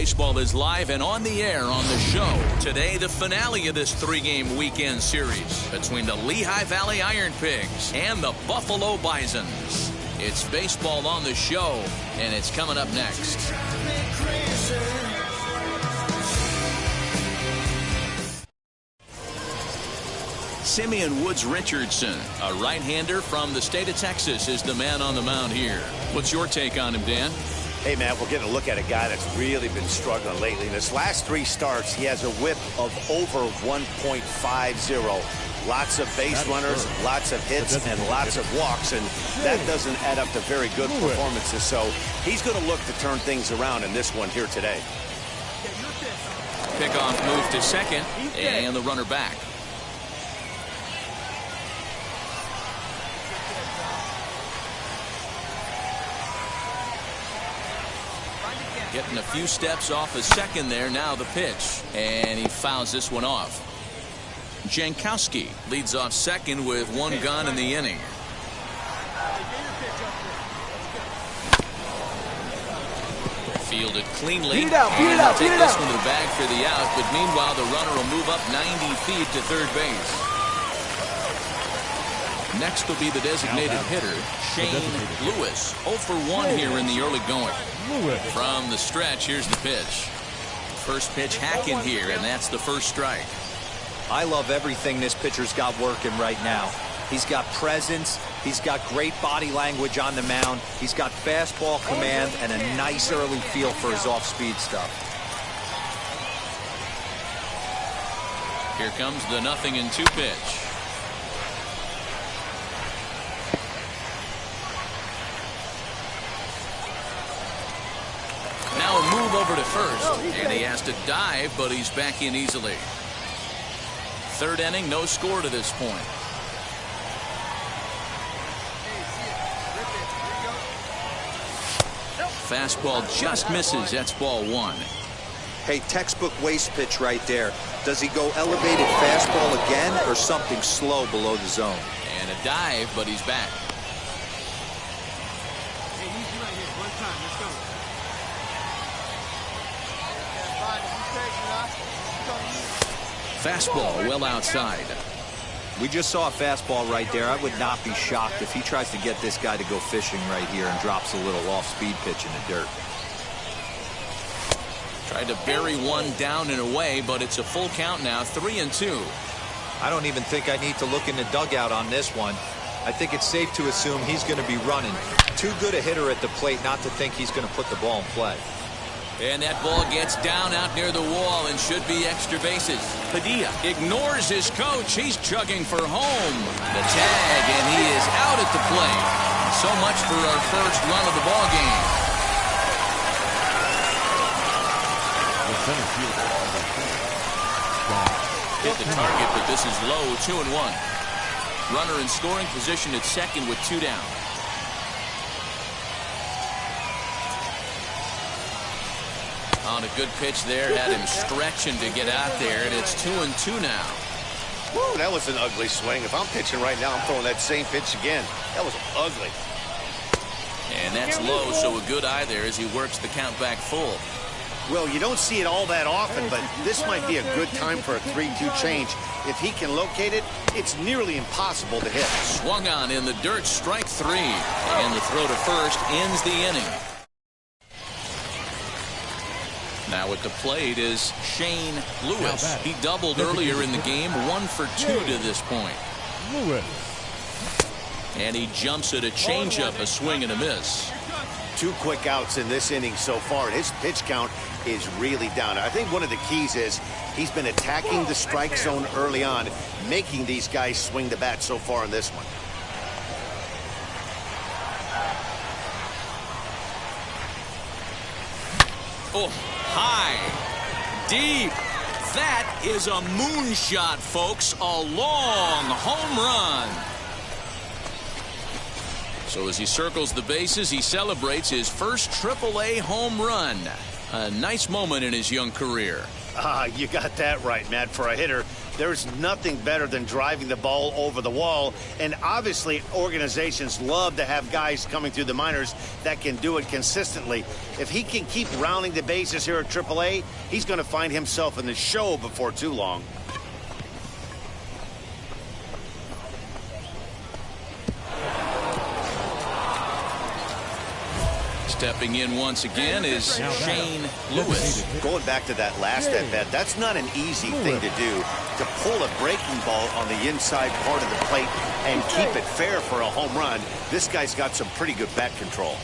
Baseball is live and on the air on the show. Today, the finale of this three-game weekend series between the Lehigh Valley Iron Pigs and the Buffalo Bisons. It's baseball on the show, and it's coming up next. Simeon Woods Richardson, a right-hander from the state of Texas, is the man on the mound here. What's your take on him, Dan? Hey, Matt, we're getting a look at a guy that's really been struggling lately. In his last 3 starts, he has a whip of over 1.50. Lots of base runners, lots of hits, and lots of walks, and that doesn't add up to very good performances. So he's going to look to turn things around in this one here today. Pickoff move to second, and the runner back. Getting a few steps off a second there. Now the pitch, and he fouls this one off. Jankowski leads off second with 1 gun in the inning. Fielded cleanly. Beat it out, beat it out, Take beat it this out. one to the bag for the out, but meanwhile the runner will move up 90 feet to third base. Next will be the designated hitter, Shane Lewis. 0 for 1 here in the early going. From the stretch, here's the pitch. First pitch hacking here, and that's the first strike. I love everything this pitcher's got working right now. He's got presence. He's got great body language on the mound. He's got fastball command and a nice early feel for his off-speed stuff. Here comes the 0-2 pitch. Now a move over to first, and he has to dive, but he's back in easily. Third inning, no score to this point. Fastball just misses. That's ball 1. Hey, textbook waste pitch right there. Does he go elevated fastball again or something slow below the zone? And a dive, but he's back. Fastball well outside. We just saw a fastball right there. I would not be shocked if he tries to get this guy to go fishing right here and drops a little off-speed pitch in the dirt. Tried to bury one down and away, but it's a full count now, 3-2. I don't even think I need to look in the dugout on this one. I think it's safe to assume he's going to be running. Too good a hitter at the plate not to think he's going to put the ball in play. And that ball gets down out near the wall and should be extra bases. Padilla ignores his coach. He's chugging for home. The tag, and he is out at the plate. So much for our first run of the ball game. Hit the target, but this is low, 2-1. Runner in scoring position at second with 2 down. On a good pitch there, had him stretching to get out there, and it's 2-2 now. Woo, that was an ugly swing. If I'm pitching right now, I'm throwing that same pitch again. That was ugly. And that's low, so a good eye there as he works the count back full. Well, you don't see it all that often, but this might be a good time for a 3-2 change. If he can locate it, it's nearly impossible to hit. Swung on in the dirt, strike 3. And the throw to first ends the inning. Now at the plate is Shane Lewis. He doubled earlier in the game, 1 for 2 to this point. And he jumps at a changeup, a swing and a miss. 2 quick outs in this inning so far. His pitch count is really down. I think one of the keys is he's been attacking the strike zone early on, making these guys swing the bat so far in this one. Oh, high, deep. That is a moonshot, folks. A long home run. So as he circles the bases, he celebrates his first AAA home run. A nice moment in his young career. You got that right, Matt. For a hitter, There's nothing better than driving the ball over the wall, and obviously organizations love to have guys coming through the minors that can do it consistently. If he can keep rounding the bases here at AAA, he's going to find himself in the show before too long. Stepping in once again is Shane Lewis. Going back to that last at-bat, that's not an easy thing to do, to pull a breaking ball on the inside part of the plate and keep it fair for a home run. This guy's got some pretty good bat control.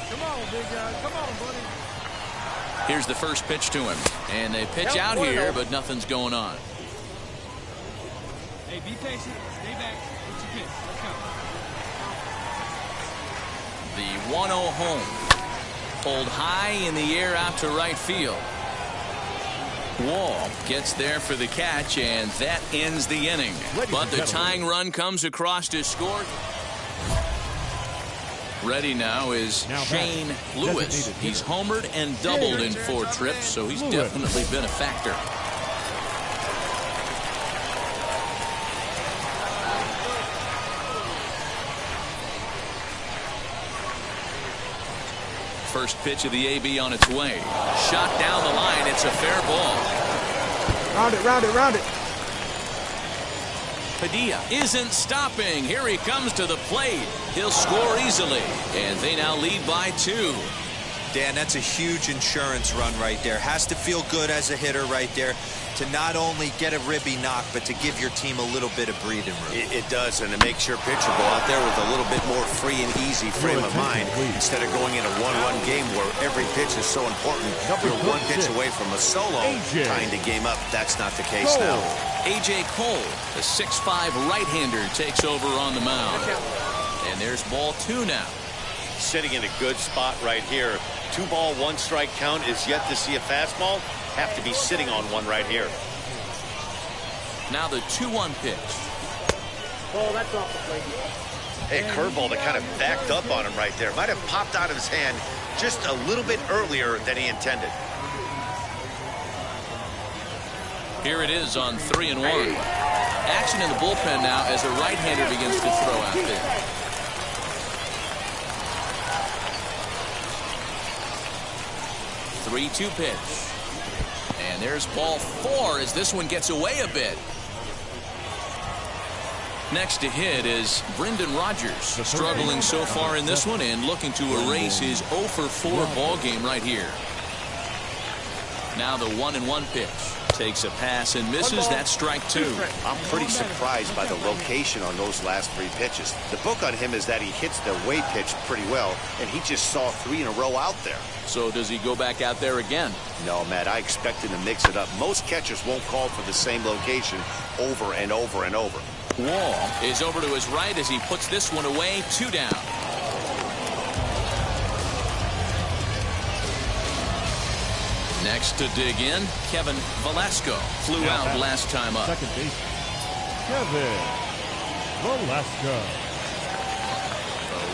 Come on, big guy. Come on, buddy. Here's the first pitch to him. And they pitch out here, but nothing's going on. Hey, be patient. Stay back. What's your pitch? Let's go. The 1-0 home. Pulled high in the air out to right field. Wall gets there for the catch, and that ends the inning. But the tying run comes across to score. Ready now is Shane Lewis. He's homered and doubled in 4 trips, so he's definitely been a factor. First pitch of the AB on its way. Shot down the line. It's a fair ball. Round it, round it, round it. Padilla isn't stopping. Here he comes to the plate. He'll score easily. And they now lead by 2. Dan, that's a huge insurance run right there. Has to feel good as a hitter right there to not only get a ribby knock, but to give your team a little bit of breathing room. It does, and it makes your pitcher go out there with a little bit more free and easy frame of mind instead of going in a one-run game where every pitch is so important. You're 1 pitch away from a solo tying the game up. That's not the case now. A.J. Cole, the 6'5 right-hander, takes over on the mound. And there's ball 2 now. Sitting in a good spot right here. 2-ball, 1-strike count is yet to see a fastball. Have to be sitting on one right here. Now the 2-1 pitch. Oh, that's off the plate. Hey, curveball that kind of backed up on him right there. Might have popped out of his hand just a little bit earlier than he intended. Here it is on 3-1. Action in the bullpen now as a right-hander begins to throw out there. 3-2 pitch. And there's ball 4 as this one gets away a bit. Next to hit is Brendan Rodgers, struggling so far in this one and looking to erase his 0 for 4 ball game right here. Now the 1-1 pitch. Takes a pass and misses. That's strike 2. I'm pretty surprised by the location on those last 3 pitches. The book on him is that he hits the way pitch pretty well, and he just saw 3 in a row out there. So does he go back out there again? No, Matt, I expect him to mix it up. Most catchers won't call for the same location over and over and over. Wall is over to his right as he puts this one away. 2 down. Next to dig in, Kevin Velasco flew out last time up. Second base, Kevin Velasco.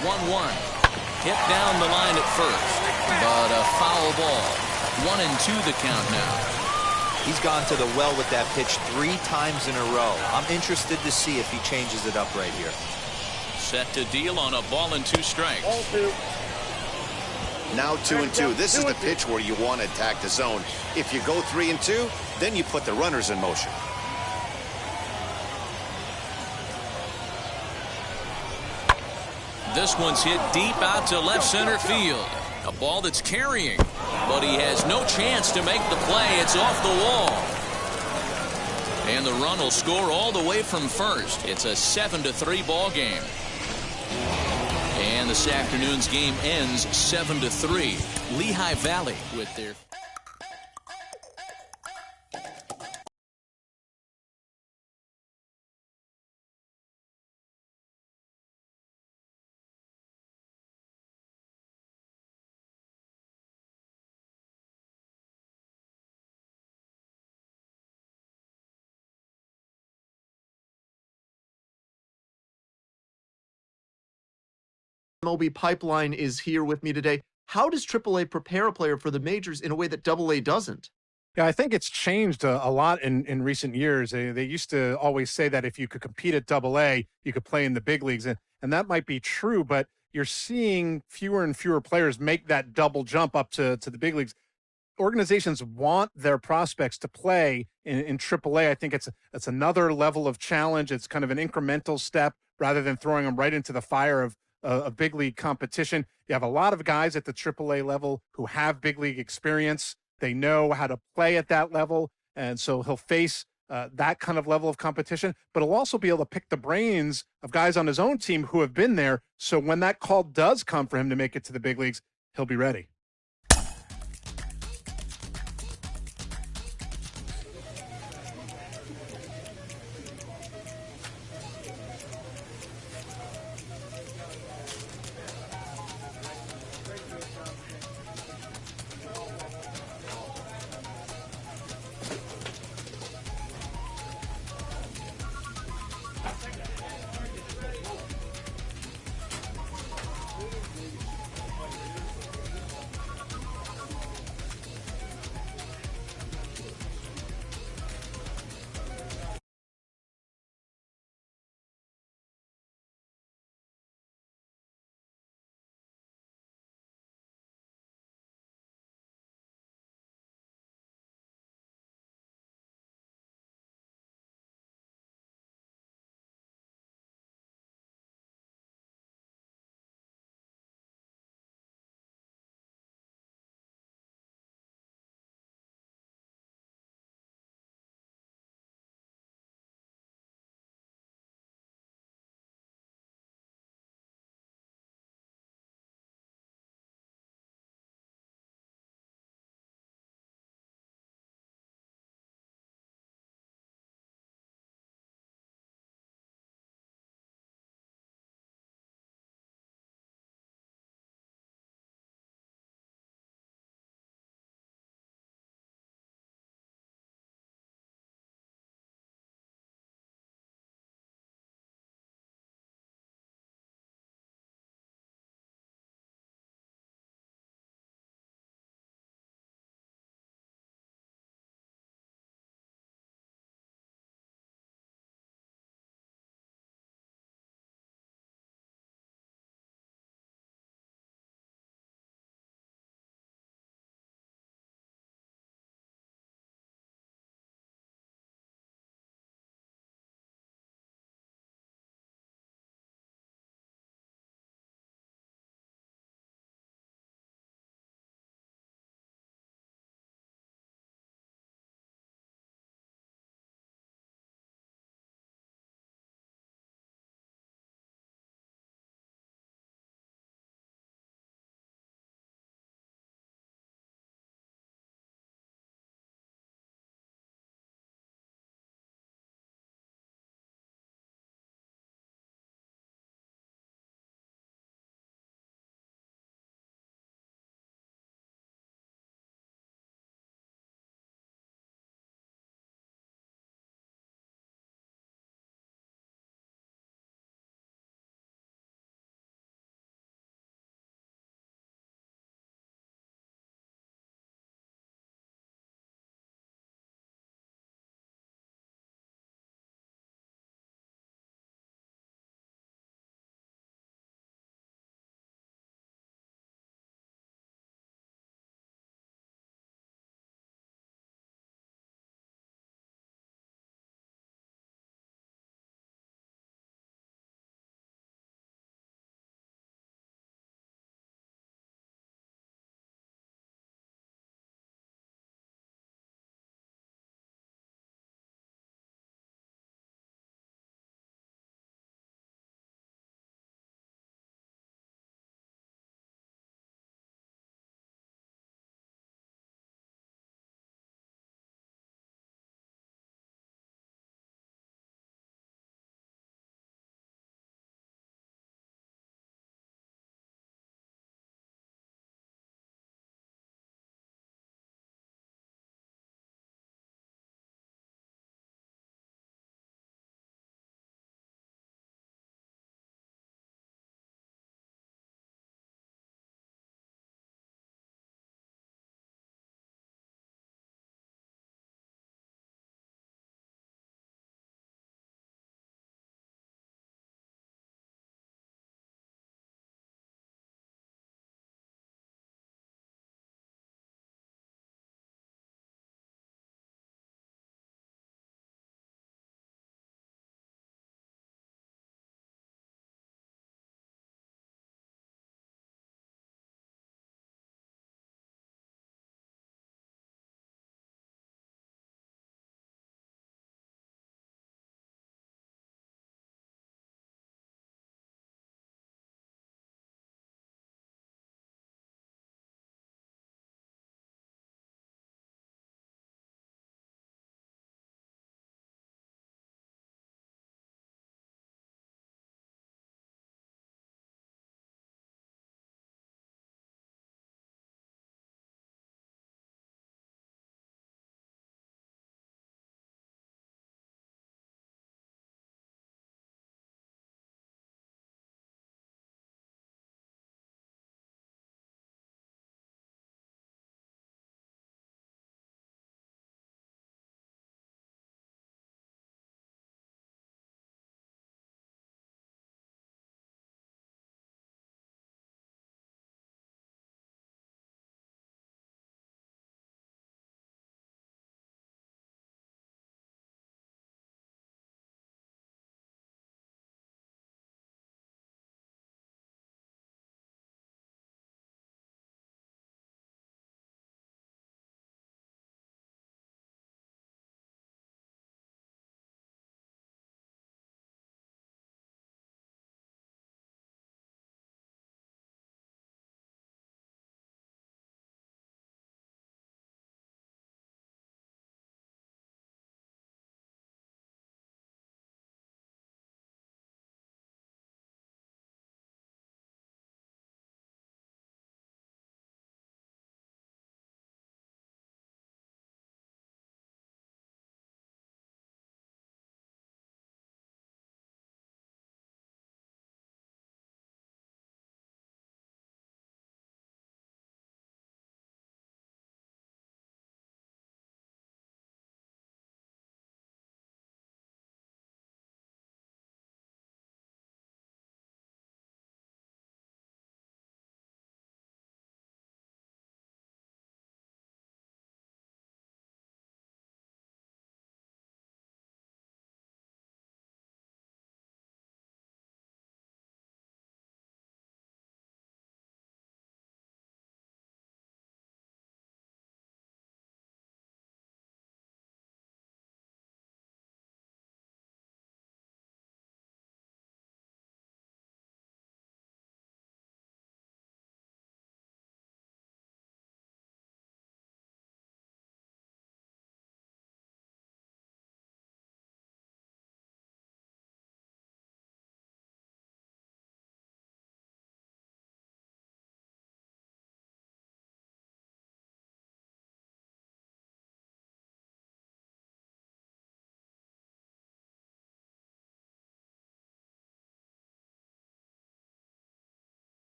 1-1. Hit down the line at first, but a foul ball. 1-2 the count now. He's gone to the well with that pitch 3 times in a row. I'm interested to see if he changes it up right here. Set to deal on a ball and 2 strikes. Ball 2. Now 2-2. This is the pitch where you want to attack the zone. If you go 3-2, then you put the runners in motion. This one's hit deep out to left center field. A ball that's carrying, but he has no chance to make the play. It's off the wall. And the run will score all the way from first. It's a 7-3 ball game. And this afternoon's game ends 7-3. Lehigh Valley with their... MLB Pipeline is here with me today. How does AAA prepare a player for the majors in a way that AA doesn't? Yeah, I think it's changed a lot in recent years. They used to always say that if you could compete at Double A, you could play in the big leagues, and that might be true. But you're seeing fewer and fewer players make that double jump up to the big leagues. Organizations want their prospects to play in AAA. I think it's another level of challenge. It's kind of an incremental step rather than throwing them right into the fire of a big league competition. You have a lot of guys at the AAA level who have big league experience. They know how to play at that level, and so he'll face that kind of level of competition. But he'll also be able to pick the brains of guys on his own team who have been there. So when that call does come for him to make it to the big leagues, he'll be ready.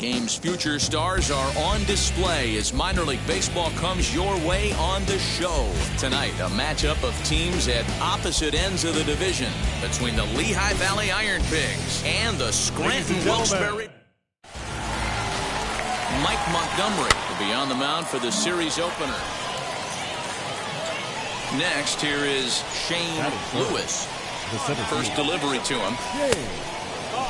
game's future stars are on display as minor league baseball comes your way on the show. Tonight, a matchup of teams at opposite ends of the division between the Lehigh Valley Iron Pigs and the Scranton Wilkes-Barre. Mike Montgomery will be on the mound for the series opener. Next, here is Shane Lewis. First delivery to him.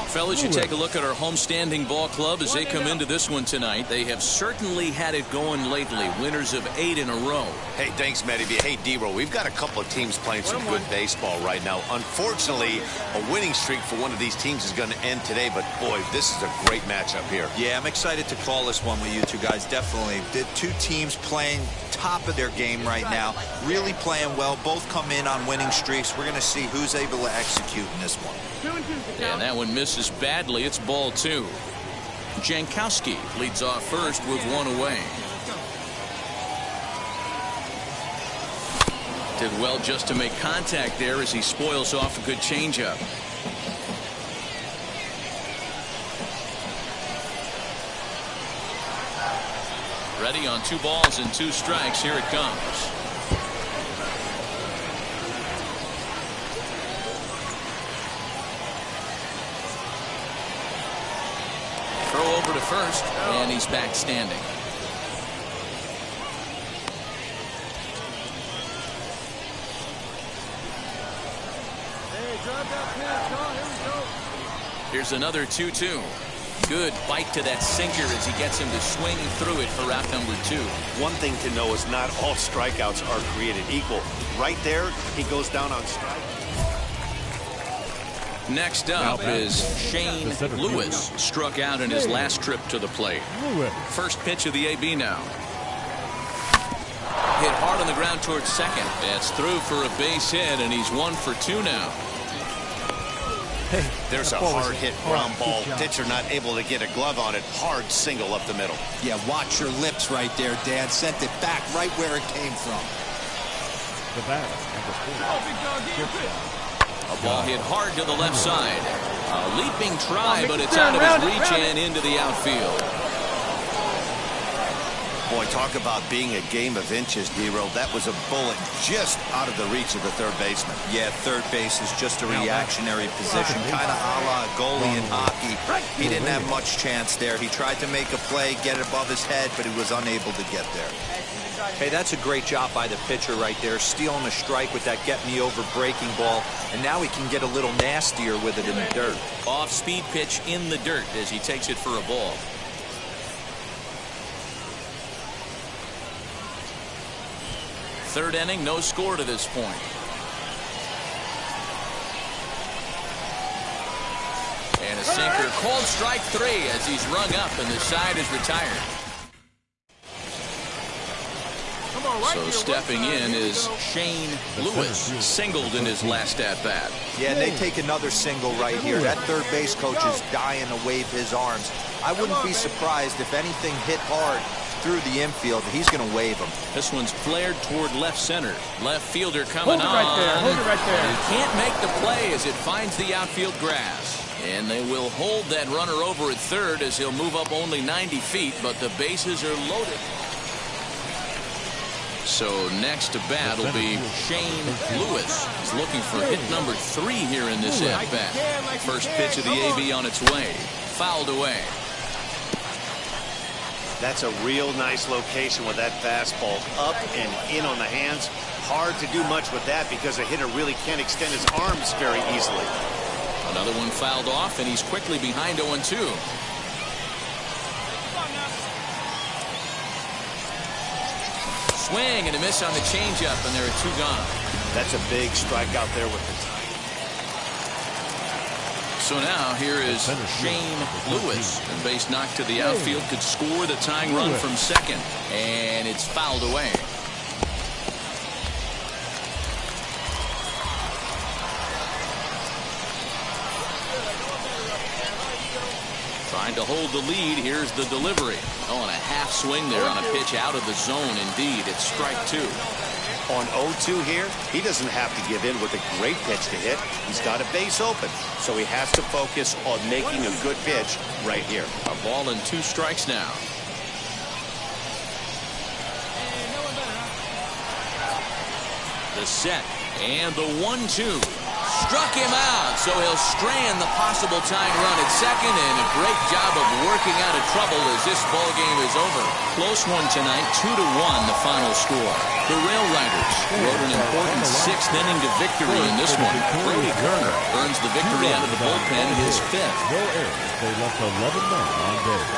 Fellas, you take a look at our homestanding ball club as they come into this one tonight. They have certainly had it going lately. Winners of 8 in a row. Hey, thanks, Matty. Hey, D-Roll, we've got a couple of teams playing some good baseball right now. Unfortunately, a winning streak for one of these teams is going to end today, but boy, this is a great matchup here. Yeah, I'm excited to call this one with you two guys, definitely. The two teams playing top of their game right now, really playing well. Both come in on winning streaks. We're going to see who's able to execute in this one. And that one misses badly. It's ball 2. Jankowski leads off first with 1 away. Did well just to make contact there as he spoils off a good changeup. Ready on 2 balls and 2 strikes. Here it comes. Throw over to first, and he's back standing. Hey, drive that pitch. Oh, here we go. Here's another 2-2. Good bite to that sinker as he gets him to swing through it for out number 2. One thing to know is not all strikeouts are created equal. Right there, he goes down on strike. Next up is Shane Lewis. Struck out in his last trip to the plate. First pitch of the AB now. Hit hard on the ground towards second. That's through for a base hit, and he's 1 for 2 now. There's a hard hit ground ball. Pitcher not able to get a glove on it. Hard single up the middle. Yeah, watch your lips right there, Dan. Sent it back right where it came from. The batter, A ball hit hard to the left side. A leaping try, but it's out of his reach and into the outfield. Boy, talk about being a game of inches, D-Roll. That was a bullet just out of the reach of the third baseman. Yeah, third base is just a reactionary position, kind of a la a goalie in hockey. He didn't have much chance there. He tried to make a play, get it above his head, but he was unable to get there. Hey, that's a great job by the pitcher right there, stealing a strike with that get-me-over breaking ball, and now he can get a little nastier with it in the dirt. Off-speed pitch in the dirt as he takes it for a ball. Third inning, no score to this point. And a sinker, called strike 3 as he's rung up and the side is retired. So stepping in is Shane Lewis, singled in his last at-bat. Yeah, and they take another single right here. That third base coach is dying to wave his arms. I wouldn't be surprised if anything hit hard through the infield. He's going to wave him. This one's flared toward left center. Left fielder coming on. Hold it right there. He can't make the play as it finds the outfield grass. And they will hold that runner over at third as he'll move up only 90 feet, but the bases are loaded. So next to bat will be Shane Lewis. He's looking for hit number 3 here in this at-bat. First pitch of the AB on its way. Fouled away. That's a real nice location with that fastball up and in on the hands. Hard to do much with that because a hitter really can't extend his arms very easily. Another one fouled off, and he's quickly behind 0-2. Swing and a miss on the changeup, and there are 2 gone. That's a big strike out there with the tie. So now here is Shane Lewis. And base knocked to the outfield, could score the tying run from second. And it's fouled away. Trying to hold the lead. Here's the delivery. Oh, and a half swing there on a pitch out of the zone. Indeed, it's strike 2. On 0-2 here, he doesn't have to give in with a great pitch to hit. He's got a base open, so he has to focus on making a good pitch right here. A ball and 2 strikes now. The set and the 1-2. Struck him out, so he'll strand the possible tying run at second, and a great job of working out of trouble as this ball game is over. Close one tonight, 2-1 the final score. The Rail Riders wrote an important 6th inning to victory in this one. Brody Kerner earns the victory out of the bullpen, his 5th. No errors. They left 11 men on base.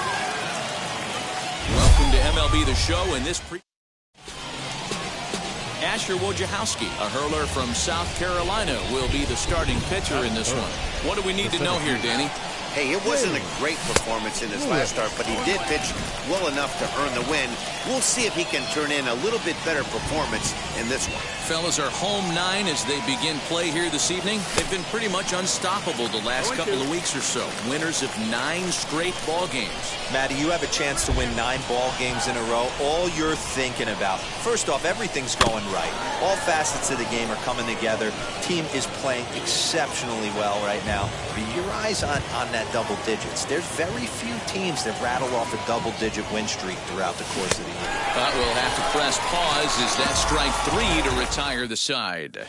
Welcome to MLB The Show, and this Asher Wojciechowski, a hurler from South Carolina, will be the starting pitcher in this one. What do we need to know here, Danny? Hey, it wasn't a great performance in his last start, but he did pitch well enough to earn the win. We'll see if he can turn in a little bit better performance in this one. Fellas are home 9 as they begin play here this evening. They've been pretty much unstoppable the last couple of weeks or so. Winners of 9 straight ball games. Matty, you have a chance to win 9 ball games in a row. All you're thinking about, first off, everything's going right. All facets of the game are coming together. Team is playing exceptionally well right now. But your eyes on that double digits. There's very few teams that rattle off a double-digit win streak throughout the course of the year. But we'll have to press pause as that strike 3 to retire the side.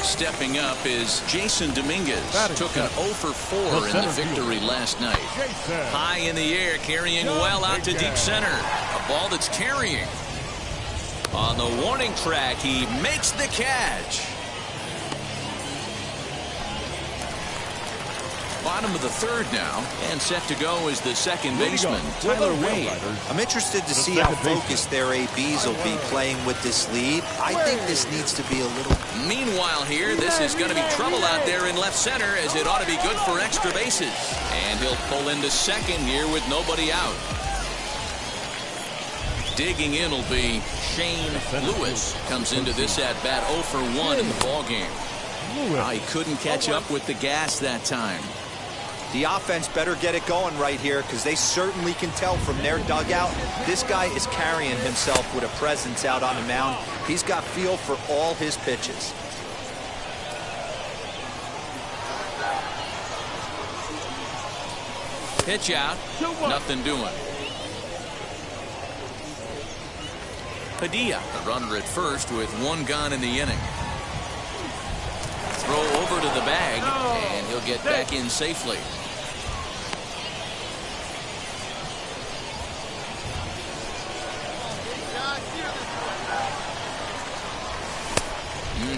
Stepping up is Jason Dominguez. Took an 0 for 4 in the victory last night. High in the air, carrying well out to deep center. A ball that's carrying. On the warning track, he makes the catch. Bottom of the 3rd now, and set to go is the second baseman, Tyler Wade. I'm interested to see how focused their ABs will be playing with this lead. I think this needs to be a little... Meanwhile here, this is going to be trouble out there in left center, as it ought to be good for extra bases. And he'll pull into second here with nobody out. Digging in will be Shane Lewis. Comes into this at-bat 0 for 1 in the ballgame. He couldn't catch up with the gas that time. The offense better get it going right here, because they certainly can tell from their dugout this guy is carrying himself with a presence out on the mound. He's got feel for all his pitches. Pitch out, nothing doing. Padilla, the runner at first with 1 gone in the inning. Throw over to the bag, and he'll get back in safely.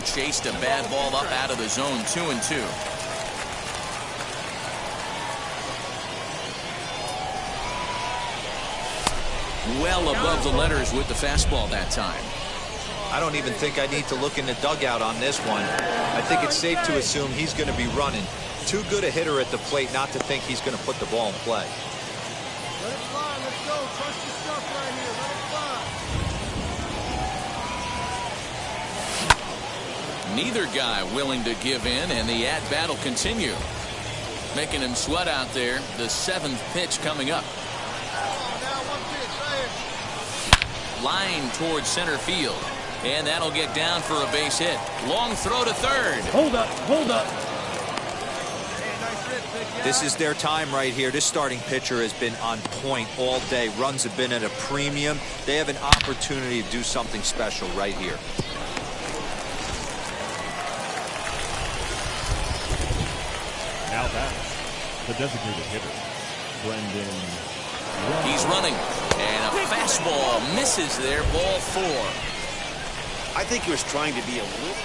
Chased a bad ball up out of the zone, 2-2. Well above the letters with the fastball that time. I don't even think I need to look in the dugout on this one. I think it's safe to assume he's going to be running. Too good a hitter at the plate not to think he's going to put the ball in play. Let it fly. Let's go. Trust your stuff right here. Let it fly. Neither guy willing to give in, and the at-bat will continue. Making him sweat out there. The 7th pitch coming up. Line towards center field. And that'll get down for a base hit. Long throw to third. Hold up, hold up. This is their time right here. This starting pitcher has been on point all day. Runs have been at a premium. They have an opportunity to do something special right here. Now back, the designated hitter, Brendan. He's running. And a fastball misses there. Ball 4. I think he was trying to be a little...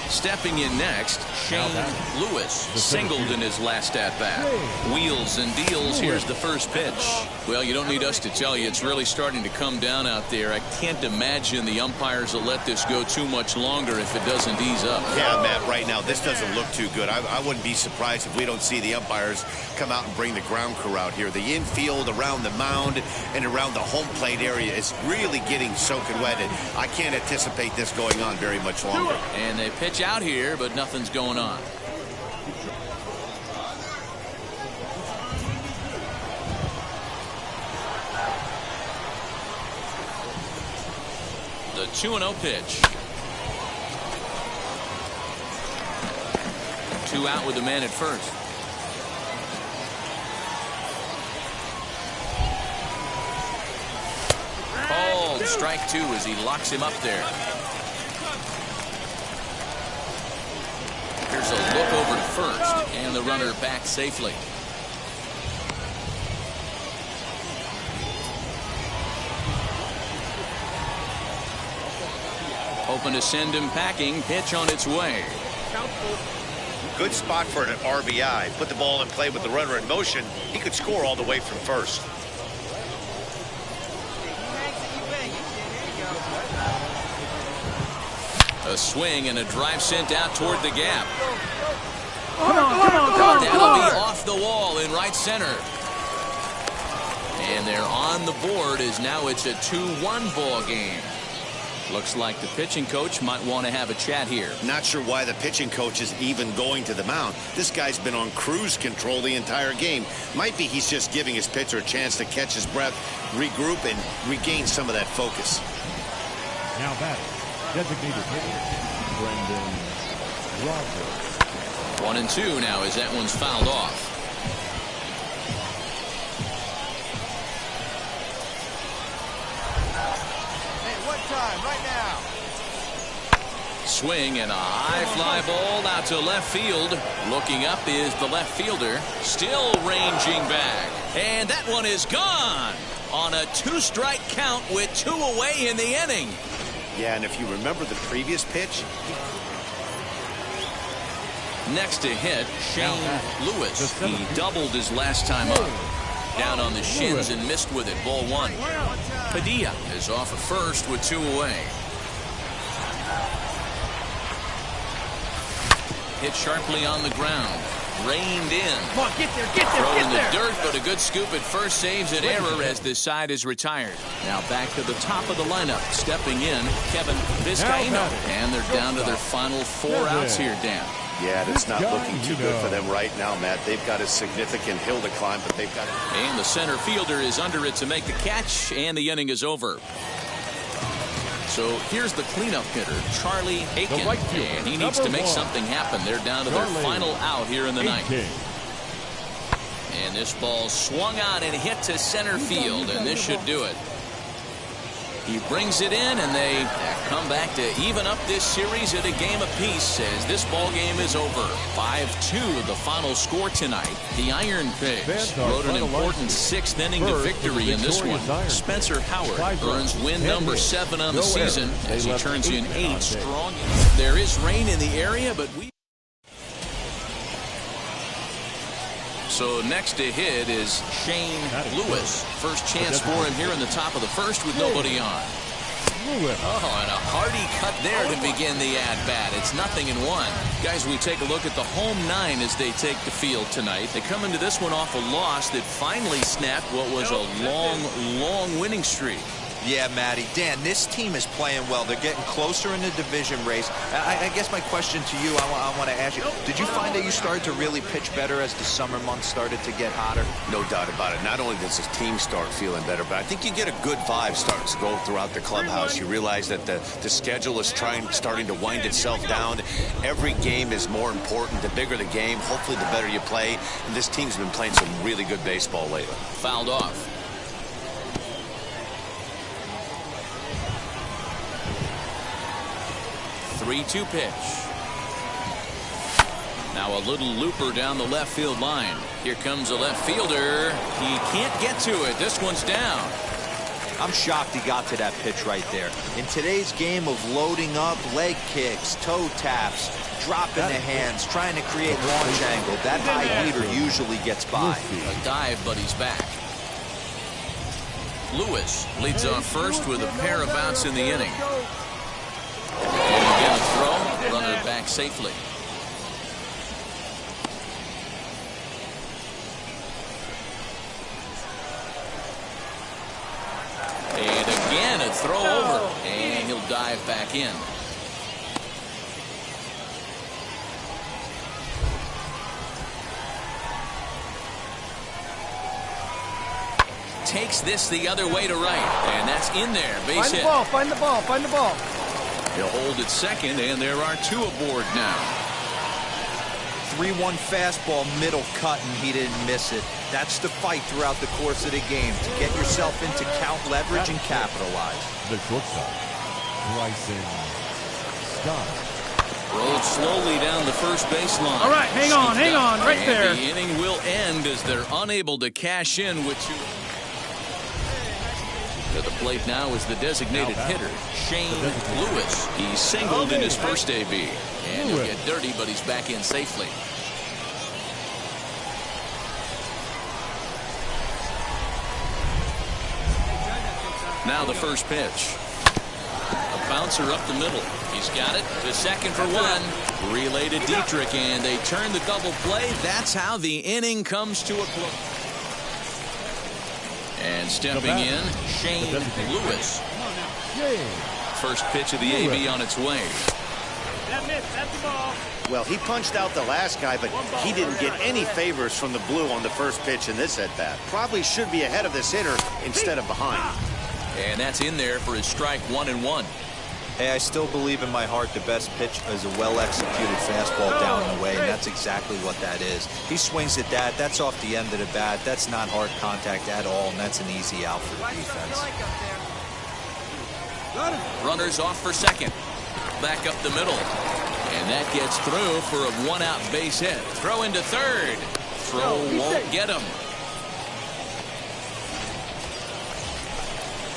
Stepping in next, Shane Lewis singled in his last at-bat. Wheels and deals. Here's the first pitch. Well, you don't need us to tell you, it's really starting to come down out there. I can't imagine the umpires will let this go too much longer if it doesn't ease up. Yeah, Matt, right now, this doesn't look too good. I wouldn't be surprised if we don't see the umpires come out and bring the ground crew out here. The infield, around the mound, and around the home plate area is really getting soaking wet, and I can't anticipate this going on very much longer. And they pitch out here, but nothing's going on. The 2-0 pitch. 2 out with the man at first. strike two as he locks him up there. Here's a look over to first, and the runner back safely. Hoping to send him packing. Pitch on its way. Good spot for an RBI. Put the ball in play with the runner in motion. He could score all the way from first. A swing and a drive sent out toward the gap. Come on. That'll be off the wall in right center. And they're on the board as now it's a 2-1 ball game. Looks like the pitching coach might want to have a chat here. Not sure why the pitching coach is even going to the mound. This guy's been on cruise control the entire game. Might be he's just giving his pitcher a chance to catch his breath, regroup, and regain some of that focus. Now batting, designated hitter, Brendan Rodgers. 1-2 now as that one's fouled off. Time right now. Swing and a high fly ball out to left field. Looking up is the left fielder, still ranging back, and that one is gone on a 2-strike count with 2 away in the inning. Yeah, and if you remember the previous pitch. Next to hit, Shane Lewis. He doubled his last time up. Down on the shins and missed with it. Ball 1. Padilla is off at first with 2 away. Hit sharply on the ground. Reined in. Come on, get there. Throw in the dirt, but a good scoop at first saves an error as this side is retired. Now back to the top of the lineup. Stepping in, Kevin Vizcaino. And they're down to their final 4 outs here, Dan. Yeah, that's not looking too good for them right now, Matt. They've got a significant hill to climb, but they've got... And the center fielder is under it to make the catch, and the inning is over. So here's the cleanup hitter, Charlie Aiken, right fielder, and he needs to make something happen. They're down to their final out here in the ninth. And this ball swung out and hit to center field, and this should do it. He brings it in, and they come back to even up this series at a game apiece as this ball game is over. 5-2 the final score tonight. The Iron Pigs rode an important 6th inning to victory in this one. Spencer Howard earns win number 7 on the season as he turns in 8 strong. There is rain in the area, but we... So next to hit is Shane Lewis. First chance for him here in the top of the first with nobody on. Oh, and a hearty cut there to begin the at-bat. It's 0-1. Guys, we take a look at the home 9 as they take the field tonight. They come into this one off a loss that finally snapped what was a long winning streak. Yeah, Matty. Dan, this team is playing well. They're getting closer in the division race. I guess my question to you, I want to ask you, did you find that you started to really pitch better as the summer months started to get hotter? No doubt about it. Not only does his team start feeling better, but I think you get a good vibe starting to go throughout the clubhouse. You realize that the schedule is starting to wind itself down. Every game is more important. The bigger the game, hopefully the better you play. And this team's been playing some really good baseball lately. Fouled off. 3-2 pitch. Now a little looper down the left field line. Here comes a left fielder. He can't get to it. This one's down. I'm shocked he got to that pitch right there. In today's game of loading up, leg kicks, toe taps, dropping the hands, trying to create launch angle, that high heater usually gets by. A dive, but he's back. Lewis leads off first with a pair of outs in the inning. And again a throw, runner back safely. And again a throw over, and he'll dive back in. Takes this the other way to right, and that's in there. Base hit. Find the ball. He'll hold at second, and there are 2 aboard now. 3-1 fastball, middle cut, and he didn't miss it. That's the fight throughout the course of the game, to get yourself into count leverage and capitalize. The shortstop, Bryson Stott. Rolled slowly down the first baseline. All right, hang on, right there. The inning will end as they're unable to cash in with two. To the plate now is the designated hitter, Shane Lewis. He singled in his first AB. And he'll get dirty, but he's back in safely. Now the first pitch. A bouncer up the middle. He's got it to second for one. Relay to Dietrich, and they turn the double play. That's how the inning comes to a close. And stepping in, Shane Lewis. First pitch of the AB on its way. That's the ball. Well, he punched out the last guy, but he didn't get any favors from the blue on the first pitch in this at-bat. Probably should be ahead of this hitter instead of behind. And that's in there for his strike 1-1. Hey, I still believe in my heart the best pitch is a well-executed fastball down the way, and that's exactly what that is. He swings at that. That's off the end of the bat. That's not hard contact at all, and that's an easy out for the defense. Runners off for second. Back up the middle. And that gets through for a one-out base hit. Throw into third. Throw won't get him.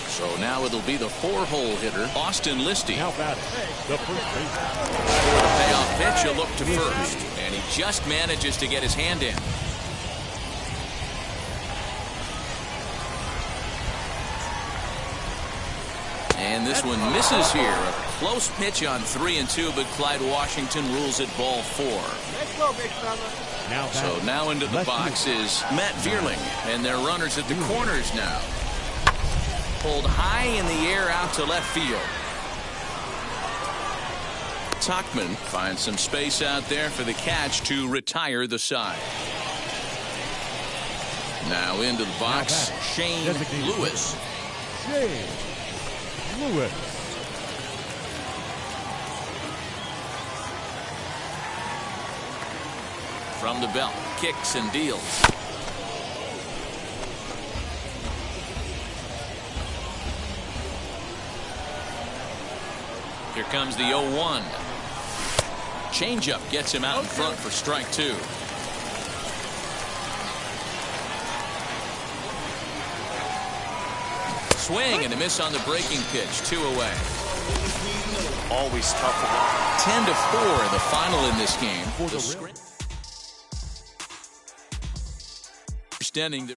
So now it'll be the four-hole hitter, Austin Listy. Now batting, the first baseman. Payoff pitch, a look to first. And he just manages to get his hand in. And this one misses here. A close pitch on 3-2, but Clyde Washington rules it ball 4. Let's go, big fella. So now into the box is Matt Vierling, and their runners at the corners now. Pulled high in the air out to left field. Tachman finds some space out there for the catch to retire the side. Now into the box, Shane Lewis. Shane Lewis. From the belt, kicks and deals. Here comes the 0-1. Changeup gets him out in front for strike 2. Swing and a miss on the breaking pitch. 2 away. Always tough. 10-4, the final in this game. Understanding that.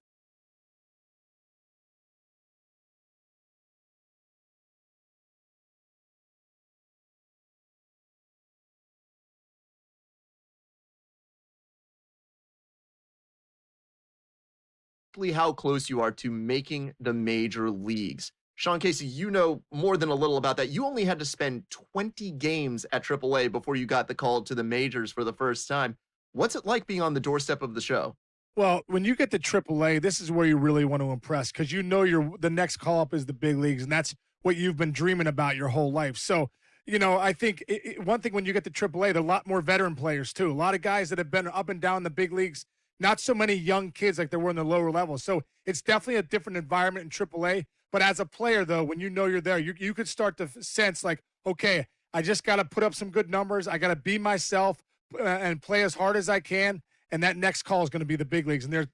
How close you are to making the major leagues. Sean Casey, you know more than a little about that. You only had to spend 20 games at AAA before you got the call to the majors for the first time. What's it like being on the doorstep of the show? Well, when you get to AAA, this is where you really want to impress because you know the next call up is the big leagues, and that's what you've been dreaming about your whole life. So, you know, I think one thing when you get to AAA, there are a lot more veteran players too. A lot of guys that have been up and down the big leagues. Not so many young kids like there were in the lower levels. So it's definitely a different environment in AAA. But as a player, though, when you know you're there, you could start to sense like, okay, I just got to put up some good numbers. I got to be myself and play as hard as I can. And that next call is going to be the big leagues. And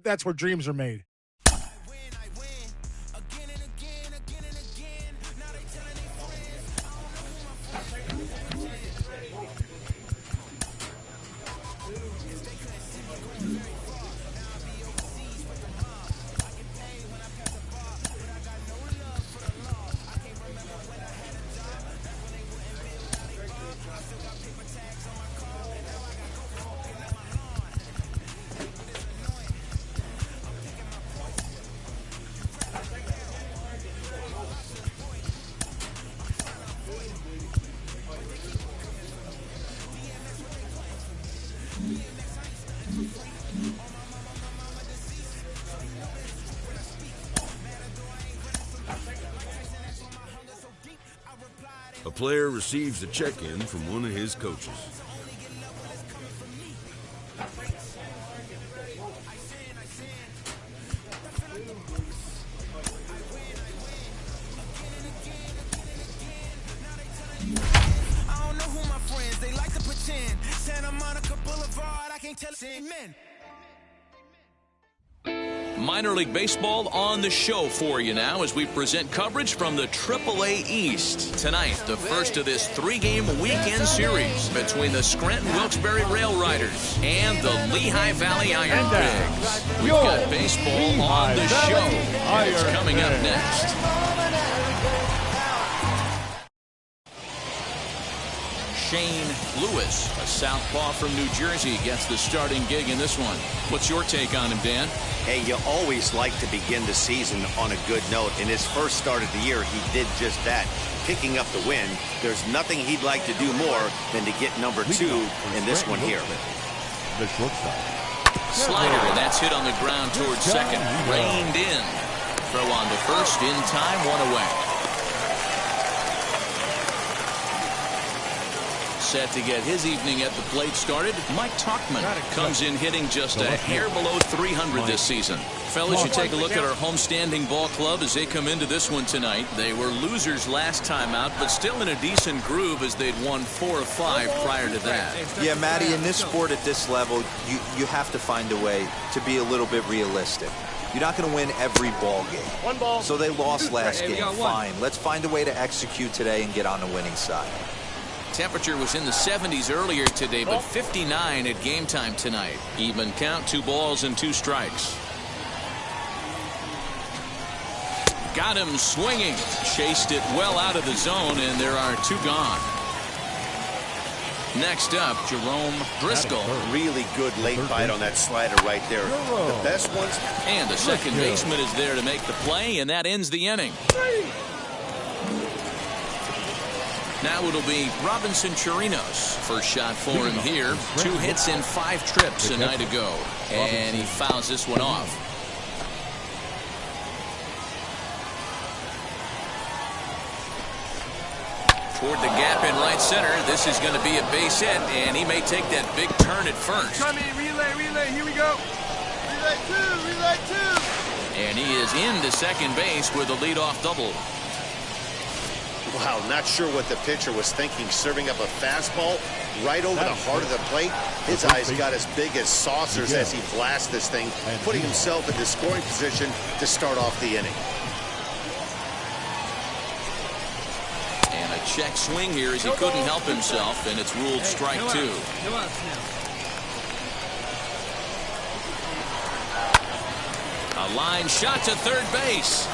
that's where dreams are made. A player receives a check-in from one of his coaches. men. Minor League Baseball on the show for you now as we present coverage from the AAA East. Tonight, the first of this 3-game weekend series between the Scranton-Wilkes-Barre Rail Riders and the Lehigh Valley Iron Pigs. We've got baseball on the show. It's coming up next. Shane Lewis, a southpaw from New Jersey, gets the starting gig in this one. What's your take on him, Dan? Hey, you always like to begin the season on a good note. In his first start of the year, he did just that, picking up the win. There's nothing he'd like to do more than to get number 2 in this one here. The shortstop. Slider, and that's hit on the ground towards second. Reined in. Throw on to first, in time, 1 away. Set to get his evening at the plate started, Mike Tauchman comes in hitting just a hair below 300 this season. Fellas, you take a look at our homestanding ball club as they come into this one tonight. They were losers last time out, but still in a decent groove as they'd won 4 of 5 prior to that. Yeah, Matty, in this sport at this level, you have to find a way to be a little bit realistic. You're not going to win every ball game. 1 ball. So they lost last game. Fine. Let's find a way to execute today and get on the winning side. Temperature was in the 70s earlier today, but 59 at game time tonight. Even count, 2 balls and 2 strikes. Got him swinging. Chased it well out of the zone, and there are 2 gone. Next up, Jerome Driscoll. Really good late bite on that slider right there. The best ones. And the second baseman is there to make the play, and that ends the inning. Now it'll be Robinson Chirinos. First shot for him here. 2 hits in 5 trips a night ago. And he fouls this one off. Toward the gap in right center. This is going to be a base hit, and he may take that big turn at first. Come in, relay, here we go. Relay 2. And he is into second base with a leadoff double. Wow, not sure what the pitcher was thinking, serving up a fastball right over the heart of the plate. His eyes got as big as saucers as he blasts this thing, putting himself in the scoring position to start off the inning. And a check swing here as he couldn't help himself, and it's ruled strike 2. A line shot to third base.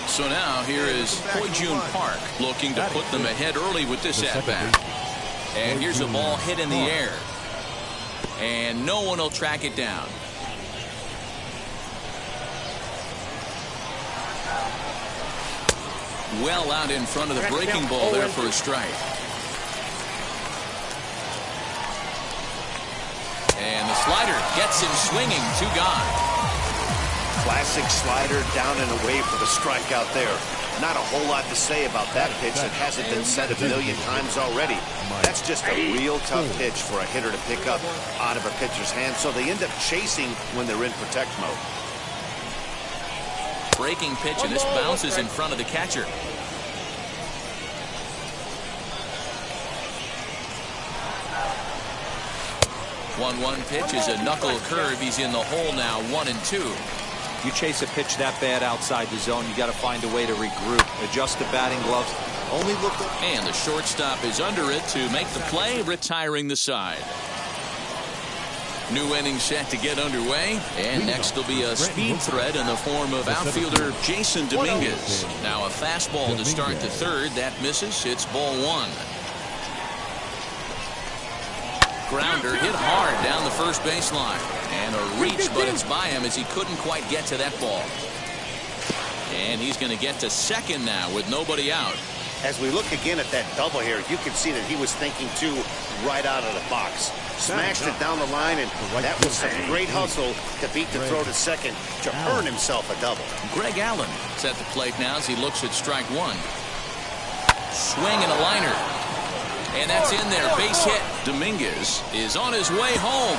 So now here is Ho-Jun Park looking to put them ahead early with this at-bat. And here's a ball hit in the air. And no one will track it down. Well out in front of the breaking ball there for a strike. And the slider gets him swinging. 2 gone. Classic slider down and away for the strikeout there. Not a whole lot to say about that pitch that hasn't been said a million times already. That's just a real tough pitch for a hitter to pick up out of a pitcher's hand, so they end up chasing when they're in protect mode. Breaking pitch, and this bounces in front of the catcher. 1-1 pitch is a knuckle curve. He's in the hole now, 1-2. You chase a pitch that bad outside the zone, you got to find a way to regroup, adjust the batting gloves. Only look at... And the shortstop is under it to make the play, retiring the side. New inning set to get underway, and next will be a speed threat in the form of outfielder Jason Dominguez. Now a fastball to start the third. That misses. It's ball 1. Grounder hit hard down the first baseline. And a reach, but it's by him as he couldn't quite get to that ball. And he's going to get to second now with nobody out. As we look again at that double here, you can see that he was thinking, too, right out of the box. Smashed it down the line, and that was some great hustle to beat the throw to second to earn himself a double. Greg Allen is at the plate now as he looks at strike 1. Swing and a liner. And that's in there, base hit. Dominguez is on his way home.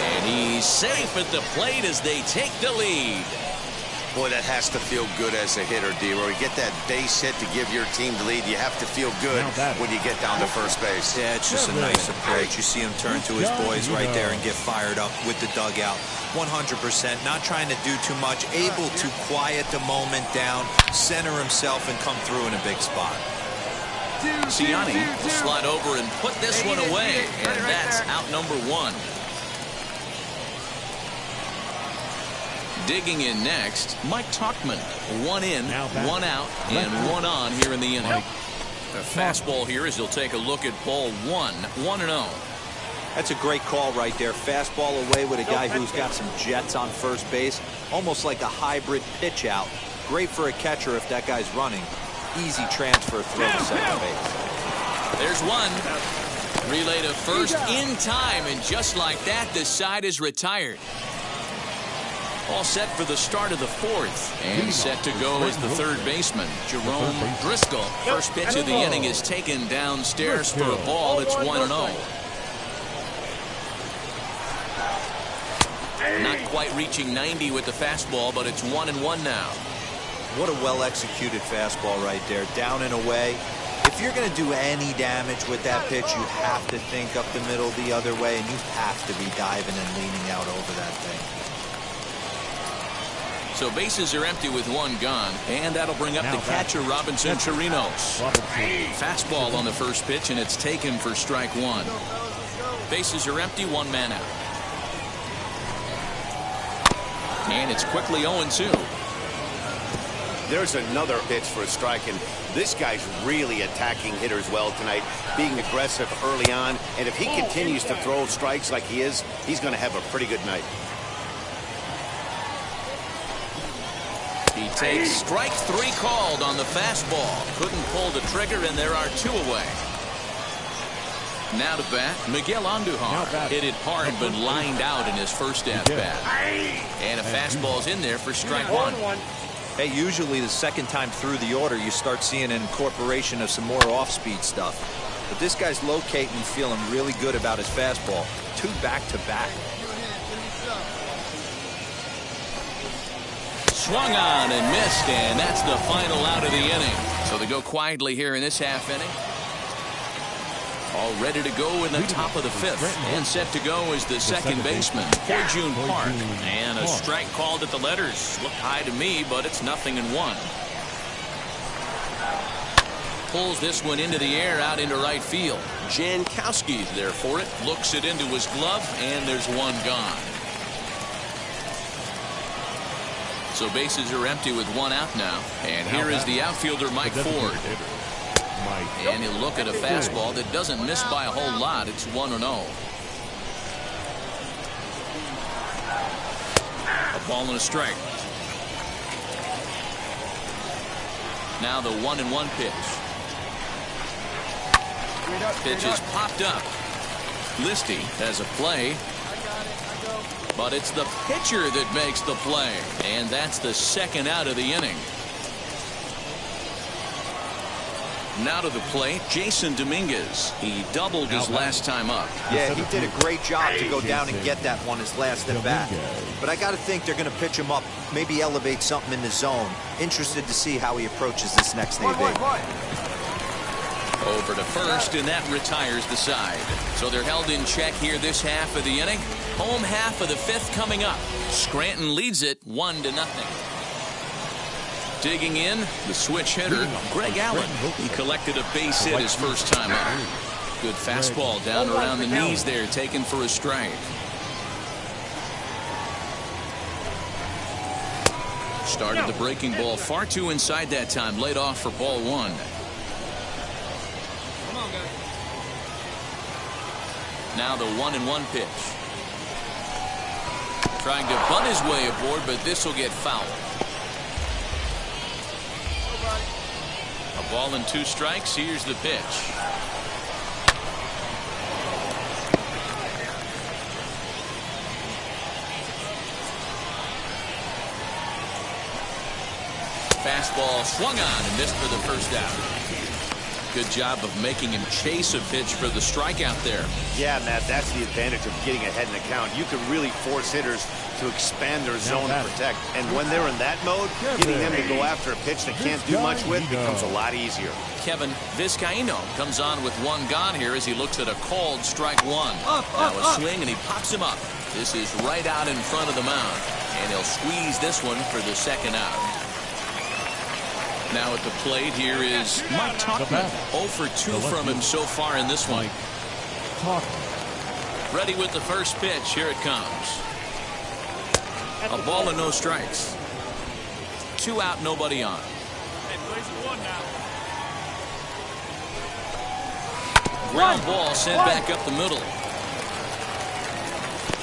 And he's safe at the plate as they take the lead. Boy, that has to feel good as a hitter, D-Roy. You get that base hit to give your team the lead. You have to feel good when you get down to first base. Yeah, it's just a nice approach. You see him turn to his boys right there and get fired up with the dugout. 100%, not trying to do too much, able to quiet the moment down, center himself, and come through in a big spot. Ciani will slide over and put this one away, and that's out number 1. Digging in next, Mike Tuchman. 1 in, 1 out, and 1 on here in the inning. A fastball here as he'll take a look at ball 1, 1-0. That's a great call right there. Fastball away with a guy who's got some jets on first base. Almost like a hybrid pitch out. Great for a catcher if that guy's running. Easy transfer throw to second base. There's one. Relay to first in time, and just like that, the side is retired. All set for the start of the 4th. And set to go is the third baseman, Jerome Driscoll. First pitch of the inning is taken downstairs for a ball. It's 1-0. Not quite reaching 90 with the fastball, but it's 1-1 now. What a well-executed fastball right there. Down and away. If you're going to do any damage with that pitch, you have to think up the middle the other way, and you have to be diving and leaning out over that thing. So bases are empty with 1 gone, and that'll bring up the catcher, Robinson Chirinos. Fastball on the first pitch, and it's taken for strike 1. Bases are empty, 1 man out. And it's quickly 0-2. There's another pitch for a strike, and this guy's really attacking hitters well tonight, being aggressive early on, and if he continues to throw strikes like he is, he's going to have a pretty good night. He takes strike 3 called on the fastball. Couldn't pull the trigger, and there are 2 away. Now to bat, Miguel Andujar. Hit it hard, but lined out in his first at-bat. And a fastball's in there for strike 1. Hey, usually the second time through the order, you start seeing an incorporation of some more off-speed stuff. But this guy's locating and feeling really good about his fastball. 2 back-to-back. Swung on and missed, and that's the final out of the inning. So they go quietly here in this half inning. All ready to go in the top of the 5th. And set to go is the second baseman, Jun Park. And a strike called at the letters. Looked high to me, but it's 0-1. Pulls this one into the air out into right field. Jankowski's there for it. Looks it into his glove, and there's 1 gone. So bases are empty with 1 out now. And here is the outfielder, Mike Ford. And he'll look at a fastball that doesn't miss by a whole lot. It's 1-0. A ball and a strike. Now the 1-1 pitch. Pitch is popped up. Listy has a play. But it's the pitcher that makes the play. And that's the second out of the inning. Now to the plate, Jason Dominguez. He doubled his last time up. Yeah, he did a great job to go down and get that one his last at bat. But I got to think they're going to pitch him up, maybe elevate something in the zone. Interested to see how he approaches this next AB. Over to first, and that retires the side. So they're held in check here this half of the inning. Home half of the 5th coming up. Scranton leads it 1-0. Digging in, the switch hitter, Greg Allen. He collected a base hit his first time out. Good fastball down around the knees there, taken for a strike. Started the breaking ball far too inside that time. Laid off for ball 1. Now the 1-1 pitch. Trying to bunt his way aboard, but this will get fouled. A ball and 2 strikes. Here's the pitch. Fastball swung on and missed for the first out. Good job of making him chase a pitch for the strikeout there. Yeah, Matt, that's the advantage of getting ahead in the count. You can really force hitters to expand their zone and protect. And when they're in that mode, getting them to go after a pitch they can't do much with becomes a lot easier. Kevin Vizcaino comes on with one gone here as he looks at a called strike one. Now a swing, and he pops him up. This is right out in front of the mound, and he'll squeeze this one for the second out. Now at the plate here is Mike Tauchman. 0 for 2 from him so far in this one. Ready with the first pitch. Here it comes. A ball and no strikes. 2 out, nobody on. Ground ball sent back up the middle.